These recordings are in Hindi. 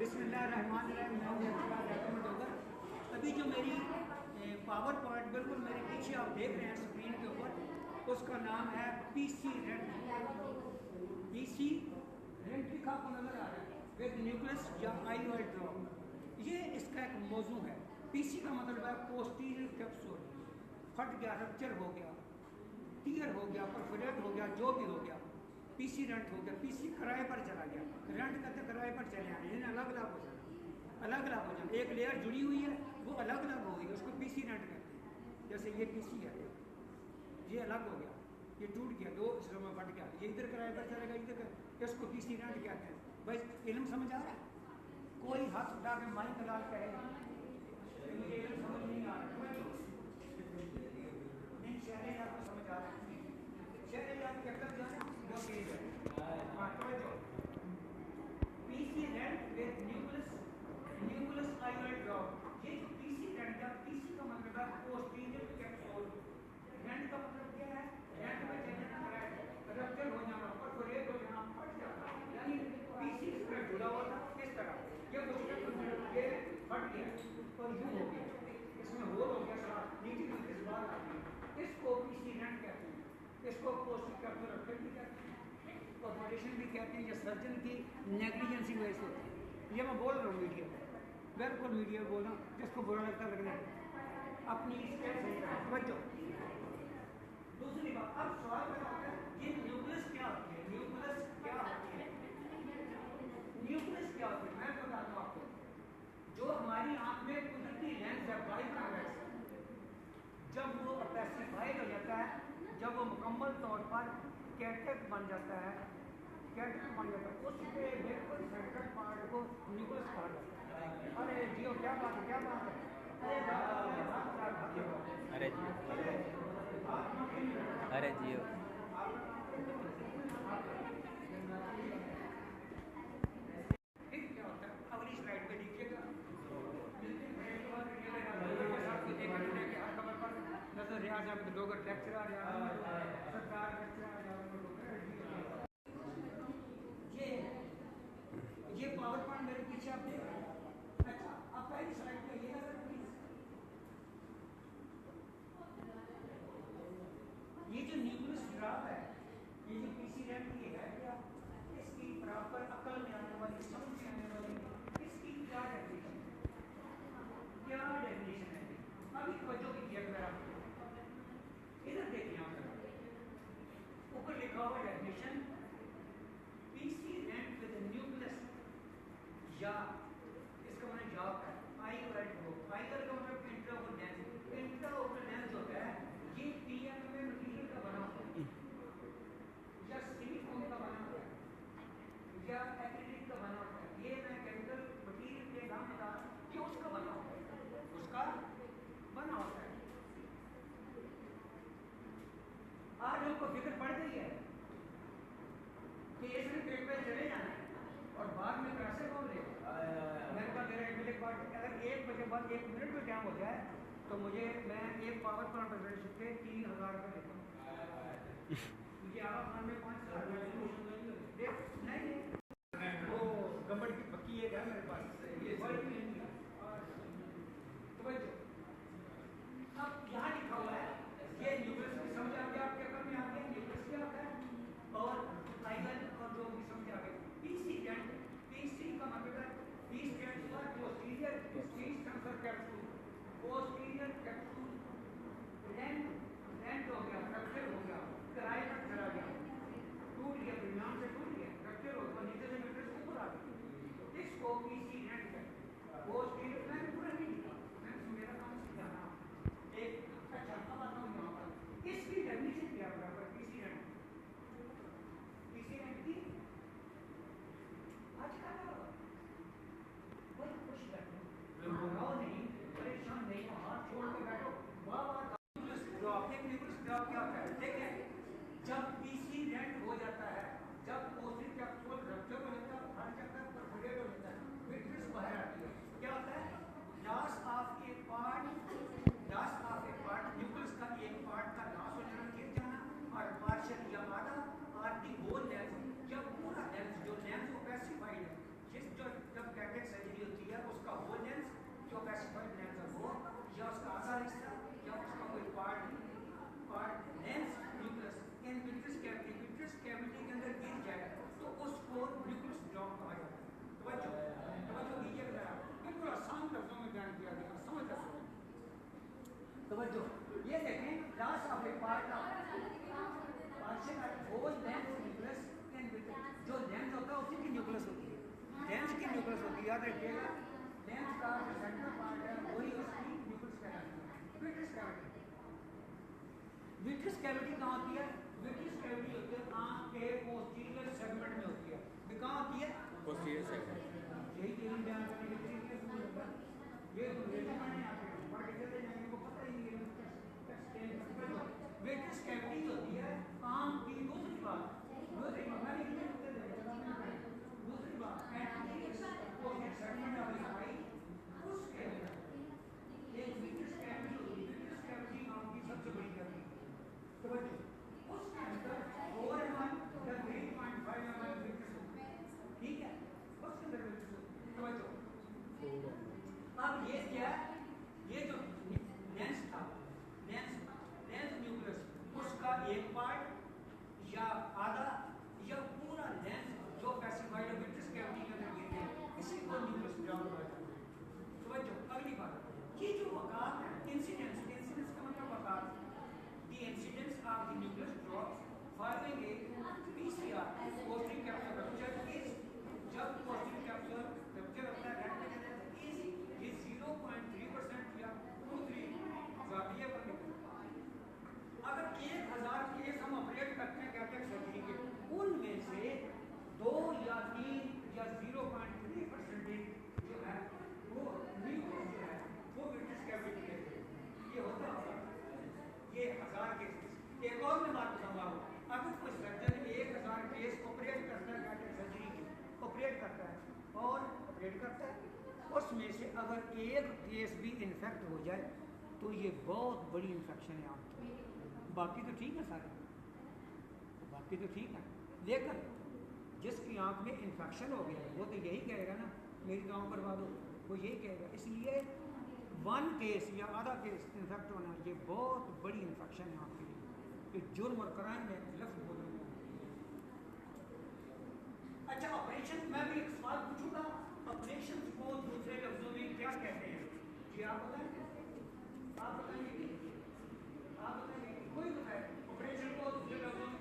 बिस्मिल्लाहिर्रहमानिर्रहीम। अभी जो मेरी पावर पॉइंट बिल्कुल मेरे पीछे आप देख रहे हैं स्क्रीन के ऊपर, उसका नाम है पीसी रेंट। पीसी रेंट लिखा आपको नजर आ रहा है विद न्यूक्लियस या आईओएल ड्रॉप। ये इसका एक मौजू है। पीसी का मतलब है पोस्टीरियर कैप्सूल, फट गया, रप्चर हो गया, टीयर हो गया, परफोरेट हो गया, जो भी हो गया, पीसी रेंट हो गया। पीसी किराए पर चला गया, रेंट कहते किराए पर चले आए, यानी अलग अलग हो जाना, अलग अलग हो जाना। एक लेयर जुड़ी हुई है, वो अलग अलग हो गई, उसको पीसी रेंट कहते हैं। जैसे ये पीसी है, ये अलग हो गया, ये टूट गया, दो हिस्सों में फट गया, ये इधर किराए पर चलेगा, इधर, इसको पीसी रेंट कहते हैं। भाई इल्म समझ आ रहा है? कोई हाथ उठा के माई कलाल कहे मुझे इल्म समझ नहीं आ रहा, नहीं शहर आपको समझ आ रहा है, शहर आपके अंदर जाए जो चीज है। हाँ समझो, PC rent with nucleus IOL drop. ये जो पीसी रेंट है, पीसी का मतलब है पोस्टीरियर कैप्सूल, रेंट का मतलब क्या है? रेंट में चलना है, रप्चर हो जाना, परफोरेट हो जाना, फट जाना, यानी पीसी से जुड़ा हुआ था इस तरह, ये ये फट गया और यूं हो गया, इसमें होल हो गया, सारा नीचे की इस बार आ गई, इसको पीसी रेंट कहते हैं। इसको पोस्टीरियर कैप्सूल रप्चर भी कहते हैं, ऑपरेशन भी कहते हैं, या सर्जन की नेग्लिजेंसी वजह से होती है। ये मैं बोल रहा हूँ मीडिया में, बिल्कुल मीडिया में बोल रहा हूँ, जिसको बुरा लगता लगने अपनी समझो। दूसरी बात, अब सवाल पैदा होता है ये न्यूक्लियस क्या होती है? न्यूक्लियस क्या होती है? न्यूक्लियस क्या होती है? मैं बताता हूँ आपको। जो हमारी आंख में कुदरती लेंस है, बाइकॉन्वेक्स, जब वो पैसिफाइड हो जाता है, जब वो मुकम्मल तौर पर कैटरेक्ट बन जाता है, उसके बिल्कुल सेंट्रल पार्ट को न्यूक्लियस कहा जाता है। अरे जियो, क्या बात है, क्या बात है, अरे जियो, अरे जियो। क्या होता है? अगली स्लाइड पे देखिएगा, हर खबर पर नजर रियाज अहमद डोगर लेक्चरर, सरकार लेक्चरर, ये पावर पॉइंट मेरे पीछे आप देख रहे हैं। अच्छा, आप पहली स्लाइड पे आइएगा सर प्लीज। ये जो न्यूक्लियस ड्रॉप है, ये जो पीसी रेंट की है क्या, इसकी प्रॉपर अकल में आने वाली, समझ में आने वाली, इसकी क्या डेफिनेशन है? क्या डेफिनेशन है? अभी तवज्जो कीजिए, अगर आप इधर देखिए, यहाँ पर ऊपर लिखा हुआ definition, PC rent with nucleus या इसका मतलब जॉब है आईओएल ड्रॉप। आईओएल का मतलब इंट्राओकुलर लेंस, इंट्राओकुलर लेंस होता है, ये पीएमएमए मटेरियल का बना होता है, या सिलिकॉन का बना होता है, या एक्रिलिक का बना होता है। ये मैं केमिकल मटेरियल के नाम बता रहा हूं, ये उसका बना होता है, उसका बना होता है। आज हमको फिक्र पड़ गई है कि इसमें पेट पे चले जाना है और बाद में पैसे कौन लेगा? मेरे पास मेरा एक बार अगर 1 बजे बाद 1 मिनट में टाइम हो जाए तो मुझे, मैं एक पावर पॉइंट प्रेजेंटेशन पे 3000 रुपये देता हूँ। मुझे आला खान में 5000 नहीं, वो गम्बड़ की पक्की एक है मेरे पास, ये वर्ड भी नहीं है। तो भाई अब यहाँ लिखा हुआ है, ये न्यूक्लियस की समझ आ गया, आपके अकल में आ गया न्यूक्लियस क्या होता है, और आईओएल और जो भी समझ आ गया। पीसी रेंट, पीसी का मतलब है P stands for posterior, C stands for capsule, posterior capsule, rent, rent हो गया, रप्चर हो गया, किराए पर चला गया, टूट गया, विमान से टूट गया, रप्चर हो गया, नीचे से मीटर से ऊपर आ गया, इसको पीसी रेंट है। पोस्टीरियर, मैंने पूरा नहीं लिखा, मैं मेरा काम समझाना एक। अच्छा, अब आता हूँ यहाँ पर, इसकी डेफिनेशन क्या है बराबर पीसी रेंट? पीसी रेंट की आज क्या करो, बड़ी खुश बैठो, घबराओ नहीं, परेशान नहीं, हाथ छोड़ के बैठो, वाह वाह। न्यूक्लियस ड्रॉप, एक न्यूक्लियस ड्रॉप क्या होता है? देखें, जब पीसी रेंट हो जाता है, जब पोस्टीरियर कैप्सूल रप्चर हो जाता है, फट जाता है, परफोरेट हो जाता है, फिर या उसका आधा हिस्सा या उसका कोई part lens nucleus in vitreous cavity के अंदर गिर जाए तो उसको न्यूक्लियस ड्रॉप कहा जाता है। तवज्जो कीजिएगा, बिल्कुल आसान लफ्जों में बयान किया गया, समझ सकते हैं। तवज्जो, ये देखें last of A part of वो लेंस न्यूक्लियस इन विट्रियस, जो लेंस होता है उसी की न्यूक्लियस होती है, लेंस की न्यूक्लियस होती है, याद रखिएगा। लेंस का जो सेंट्रल पार्ट है वही उसकी न्यूक्लियस कहलाती है। विट्रियस कैविटी कहाँ होती है? विट्रियस कैविटी होती है आंख के पोस्टीरियर सेगमेंट में होती है। कहाँ होती है? Posterior segment. यही चीज बयान करने के तरीके से होगा। ये मैंने आपको पढ़ के चले जाएंगे, को पता ही नहीं है। विट्रियस कैविटी होती है आंख की दूसरी बात मैंने दूसरी बात एंटीरियर सेगमेंट ऑफ द आई, उसके अंदर एक विट्रियस कैविटी होती है। विट्रियस कैविटी आंख की सबसे बड़ी कैविटी है। तवज्जो, उसके अंदर 4 mm या 3.5 mm विट्रियस होती है, ठीक है, उसके अंदर विट्रियस होती है। तवज्जो, अब ये क्या है? ये जो लेंस था, लेंस न्यूक्लियस, उसका एक पार्ट या आधा या पूरा लेंस जो पैसिफाइड विट्रियस कैविटी के अंदर गिर गया, इसी को न्यूक्लियस ड्रॉप कहा जाता है। तवज्जो, अगली बात, ये जो वकात है, इंसिडेंस का मतलब वकात, the incidence of the nucleus drop following a PCR posting capsule rupture is, जब पोस्टिंग कैप्सूल रप्चर होता है रेड में इज ये 0.3% या 2-3 जाविये पर निकलता है। अगर 1000 केस हम ऑपरेट करते हैं कैटेक सर्जरी के, उनमें से 2 या 3 या 0.3% जो है वो न्यूक्लियस जो है वो विट्रियस कैविटी के ये होता है। ये 1000 केस। एक और मैं बात बताऊंगा, अगर कोई सर्जन 1000 केस ऑपरेट करता है कैटेक सर्जरी के, ऑपरेट करता है उसमें से अगर एक केस भी इन्फेक्ट हो जाए तो ये बहुत बड़ी इन्फेक्शन है आपकी। बाकी तो ठीक है सारे, बाकी तो ठीक है, लेकिन जिसकी आंख में इन्फेक्शन हो गया वो तो यही कहेगा ना मेरी आंख करवा दो, वो यही कहेगा। इसलिए 1 केस या आधा केस इन्फेक्ट होना ये बहुत बड़ी इन्फेक्शन है आपके लिए, कि जुर्म और क्राइम में लफ्ज़ बोल रहे हैं। अच्छा, ऑपरेशन, मैं भी एक सवाल पूछूंगा, ऑपरेशन को दूसरे लफ्जों में क्या कहते हैं? जी आप बताएंगे, कोई बताए ऑपरेशन को दूसरे लफ्जों में?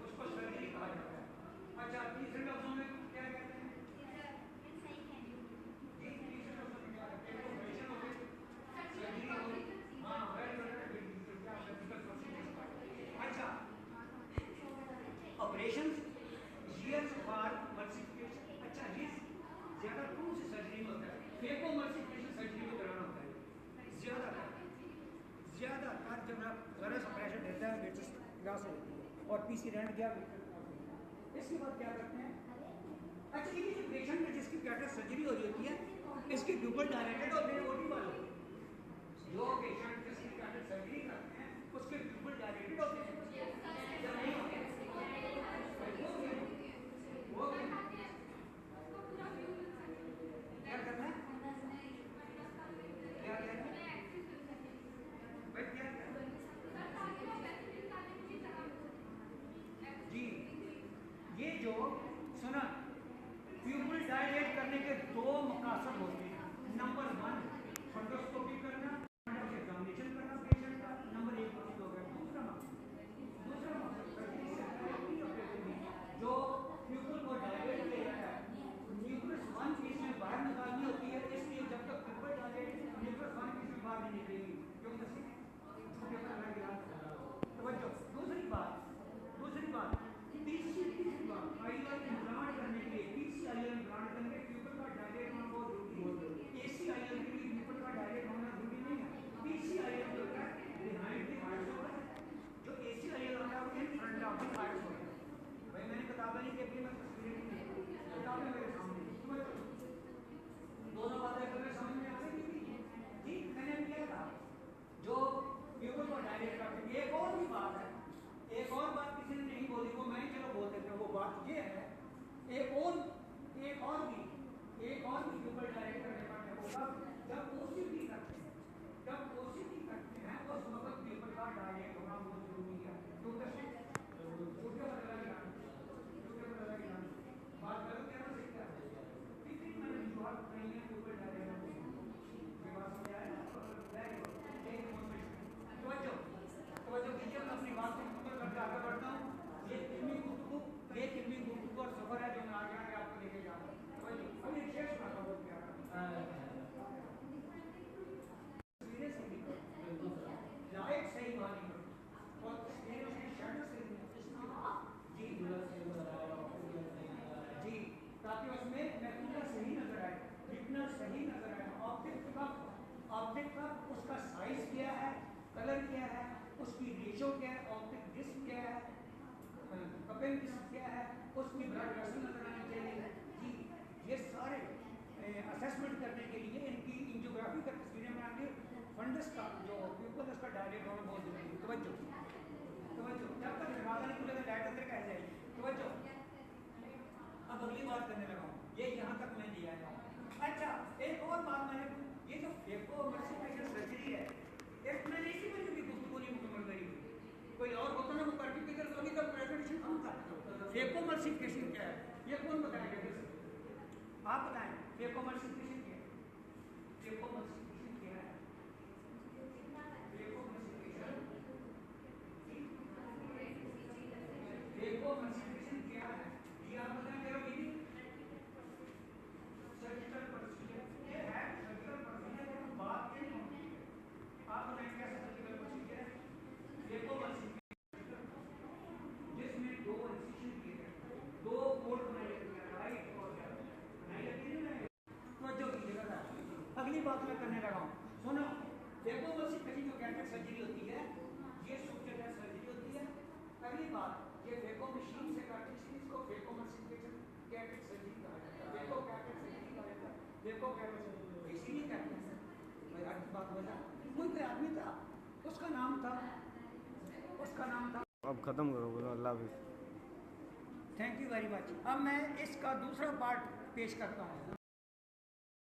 उसको सर्जरी कहा जाता है। अच्छा, तीसरे लफ्जों में क्या कहते हैं? जी, तीसरे लफ्जों में क्या कहते हैं? ऑपरेशन हो गई, सर्जरी हो गई, हाँ, अच्छा, ऑपरेशन ईयर्स फॉर मल्टीप्लिकेशन। अच्छा, ये ज्यादा कौन सी सर्जरी में होता है? फेको मल्टीप्लिकेशन सर्जरी में कराना होता है ज्यादातर जब आप जरा सा प्रेशर देता है विट्रियस लॉस होती है और पीसी रैंड क्या इसके बाद क्या करते हैं? अच्छा, ये जो पेशेंट में जिसकी कैटेक सर्जरी हो रही होती है इसकी प्यूपल डायलेटेड और ओटी वाले, जो पेशेंट जिसकी कैटेक सर्जरी करते हैं उसके प्यूपल डायलेटेड होते हैं या नहीं होते? क्या करना है? क्या कहना है भाई? क्या जी, ये जो सुना, प्यूपल डायलेट करने के 2 मकासद होते हैं। नंबर 1 फंडोस्कोपी करना, एग्जामिनेशन करना पेशेंट का, नंबर 1 मकसद हो गया। दूसरा मकसद जो प्यूपल को डायलेट किया जाता है, न्यूक्लियस 1 पीस में बाहर निकालनी होती है, इसलिए जब तक प्यूपल डायलेट न्यूक्लियस 1 पीस में बाहर नहीं निकलेगी, क्योंकि दूसरी बात आईएल इम्प्लांट करने के लिए पीसीआईएल इम्प्लांट करने के प्यूपल का डायलेट होना बहुत जरूरी है। एसीआईएल के लिए प्यूपल का डायलेट होना जरूरी नहीं है। पीसीआईएल जो है बिहाइंड द आइज होता है, जो एसीआईएल होता है वो in front of the eyes होता है। भाई मैंने किताबें नहीं देखी, मैं तस्वीरें नहीं देखी, किताबें मेरे सामने दोनों बातें अगर समझ में आ रही थी जी, मैंने क्या कहा जो प्यूपल को डायलेट करते। एक और भी बात है, एक और बात किसी ने नहीं बोली, वो मैं चलो बोल देता हूँ। वो बात ये है, एक और भी एक और भी ऊपर डायरेक्टर डिपार्टमेंट होगा जब ओसीटी करते हैं, जब ओसीटी करते हैं उस वक्त पेपर का डायरेक्ट होना बहुत जरूरी है। तो कैसे उसके बदला की बात करो क्या ना सीखता है कितनी मैंने शुरुआत नहीं है ऊपर डायरेक्ट ये बात समझ आया ना। तो कीजिए मैं अपनी बात को मुकम्मल करके आगे बढ़ता हूँ। ये इल्मी गुफ्तगू और सफर है जो मैं आगे आगे आपको लेके जा रहा हूँ। अभी एक शेर सुनाता हूँ बहुत प्यारा। लाइट सही वाली और तस्वीरें उसकी शर्ट से जी जी ताकि उसमें मैटेरियल सही नजर आए, लिखना सही नजर आए। ऑब्जेक्ट का उसका साइज क्या है, कलर क्या है, उसकी रेशो क्या है, ऑप्टिक डिस्क क्या है, कपिंग डिस्क क्या है, उसकी ब्लड वेसल नजर आनी चाहिए जी। ये सारे असेसमेंट करने के लिए इनकी एंजियोग्राफी का तस्वीरें बना के फंडस का जो प्यूपल उसका डायरेक्ट होना बहुत जरूरी है। तवज्जो तवज्जो जब तक दरवाजा नहीं खुलेगा लाइट अंदर कह जाएगी। तवज्जो अब अगली बात करने लगा हूँ, ये यहाँ तक मैं ले आया हूँ। अच्छा एक और बात मैंने ये जो फेकोमर्सिफिकेशन सर्जरी है मैंने इसी पर भी गुफ्तगू नहीं मुकम्मल करी हुई। कोई और होता ना वो पर्टिकुलर तो अभी तक प्रेजेंटेशन कम था। फेकोमर्सिफिकेशन क्या है ये कौन बताएगा? आप बताएं फेकोमर्सिफिकेशन क्या है? फेकोमर्सिफिकेशन क्या है? फेकोमर्सिफिकेशन क्या है ये आप बताएं मेरा मीनिंग। सर्जिकल प्रोसीजर ये है, सर्जिकल प्रोसीजर की बात नहीं होती है। आप बताएं कैसा सर्जिकल प्रोसीजर है? फेकोमर्सिफिकेशन जिसमें दो इंसिशन किए गए, दो कोड बनाए गए, राइट और लेफ्ट बनाई जाती है ना। तवज्जो कीजिएगा, अगली बात मैं करने लगा हूँ। सुनो फेकोमर्सिफिकेशन जो कैटेट सर्जरी होती है ये सुपरजनरल सर्जरी होती है। अगली बात ये फेको मशीन से काटने से इसको फेकोमर्सिफिकेशन कैटेट सर्जरी कहा जाता है। फेको कैटेट सर्जरी कहा जाता है। फेको कैटेट सर्जरी इसीलिए कहते हैं भाई आज बात बता कोई आदमी था उसका नाम था अब ख़त्म करो, बोलो अल्लाह हाफिज़। Thank you very much. अब मैं इसका दूसरा पार्ट पेश करता हूँ।